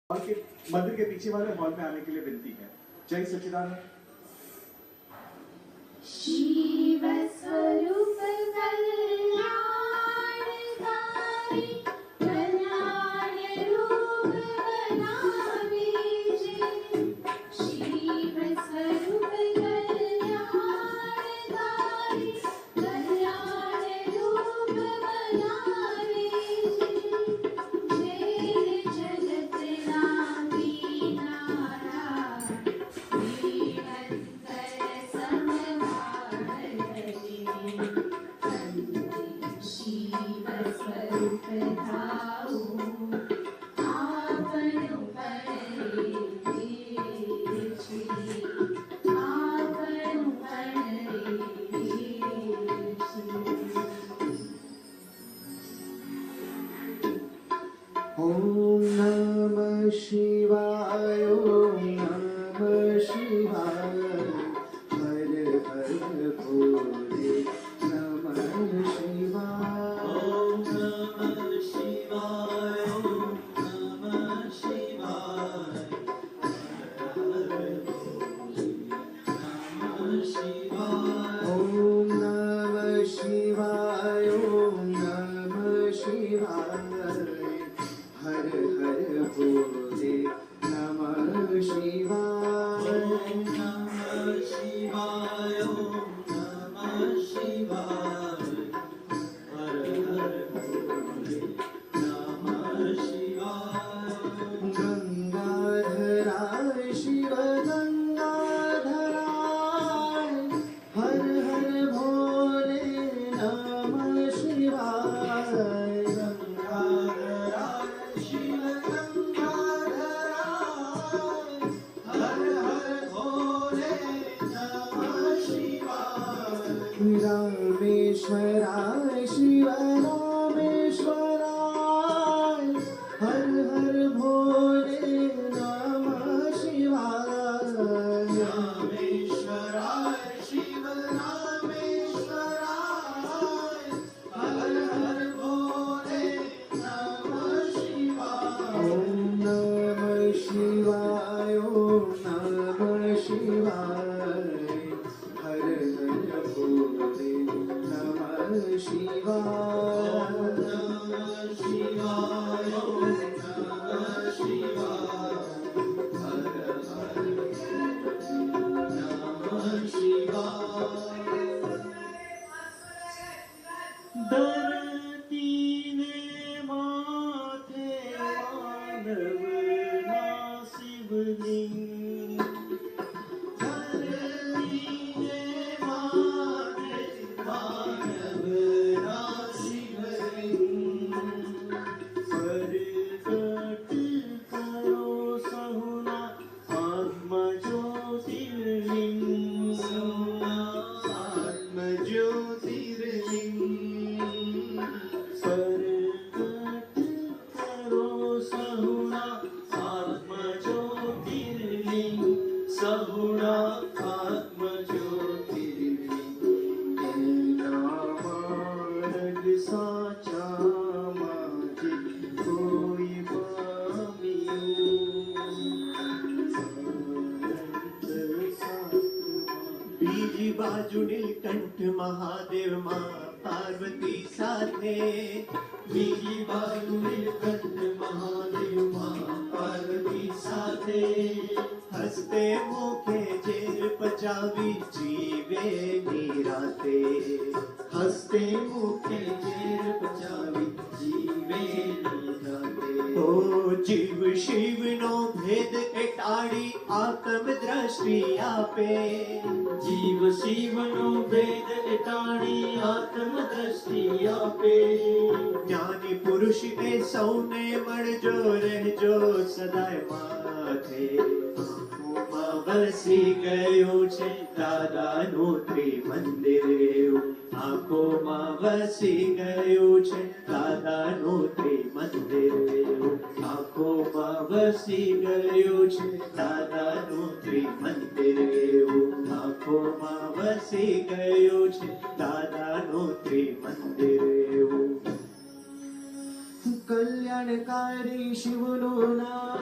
Hall के मंदिर के पीछे वाले हॉल में आने के लिए विनती है। जय सच्चिदानंद। शिव स्वरूप कल्याणकारी कल्याण रूप बनावे जे। शिव स्वरूप कल्याणकारी कल्याण रूप बनावे जे। जगत नामी नारा निरंतर शिव स्वरूप धाऊ आपन परे आपन परे। ओम नमः शिवाय ओम नमः शिवाय हर हर भोले नमः शिवाय ओम नमः शिवाय ओम नमः शिवाय हर हर भोले नमः शिवाय ओम नमः शिवाय ओम नमः शिवाय हर हर भोले नमः शिवाय ओम नमः शिवाय ओम नमः शिवाय हर हर भोले नमः शिवाय गंगाधराय शिव गंगाधराय हर हर भोले नमः शिवाय गंगाधराय शिव गंगाधराय हर हर भोले नमः शिवाय रामेश्वराय शिव रामेश्वराय हर हर भोले नमः शिवाय रामेश्वराय शिव रामेश्वराय हर हर भोले नमः शिवाय ओम नमः शिवाय ओम नमः शिवाय हर हर भोले नमः शिवाय ओम नमः शिवाय ओम नमः शिवाय हर हर भोले नमः शिवाय धरती ने माथे मानव ना शिवलिंग धरती ने माथे मानव ना शिवलिंग प्रकट करो सहुना आत्म ज्योतिर्लिंग आत्म ज्योतिर्लिंग प्रकट करो सहुना आत्म ज्योतिर्लिंग सहुना आत्म ज्योतिर्लिंग एका मार्ग साचा माझे कोई पामियो બીજી બાજુ નીલકંઠ મહાદેવ માં પાર્વતી સાથે બીજી બાજુ નીલકંઠ મહાદેવ માં પાર્વતી સાથે હસતે મુખે ઝેર પચાવી જીવે નિરાતે હસતે મુખે ઝેર પચાવી જીવે નિરાતે ઓ જીવ શિવ નો ભેદ એટાડી આત્મ દ્રષ્ટિ આપે જીવ શિવ નો ભેદ એટાડી આત્મ દ્રષ્ટિ આપે જ્ઞાની પુરુષ એ સૌને મળજો રહેજો સદાય માથે આંખોમાં વસી ગયું છે દાદાનું ત્રિમંદિર એવું આંખોમાં વસી ગયું છે દાદાનું ત્રિમંદિર એવું આંખોમાં વસી ગયું છે દાદાનું ત્રિમંદિર એવું આંખોમાં વસી ગયું છે દાદાનું ત્રિમંદિર એવું કલ્યાણકારી શિવનું નામ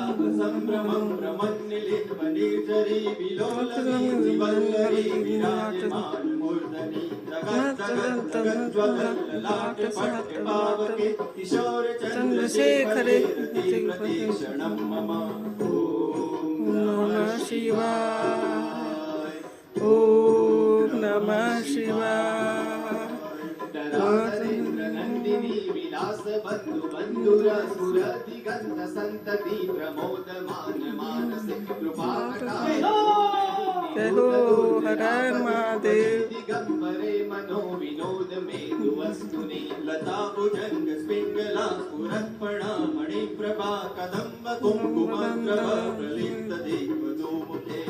कलाप संभ्रमं भ्रमन्निलिम्बनिर्झरी विलोलनी वल्लरी विराजमान मूर्धनि जगज्ज्वलल्ललाट पट्टपावके किशोर चन्द्रशेखरे रति प्रतीक्षणं मम ॐ संत संतती प्रमोदमान मानसे कृपा जय हो हर हर महादेव दिगंबरे मनो विनोद मेधु वस्तुनि लता भुजंग स्पिंगला स्फुरत्पणा मणिप्रभा कदंब कुंकुमद्रव प्रलिप्त दीप मुखे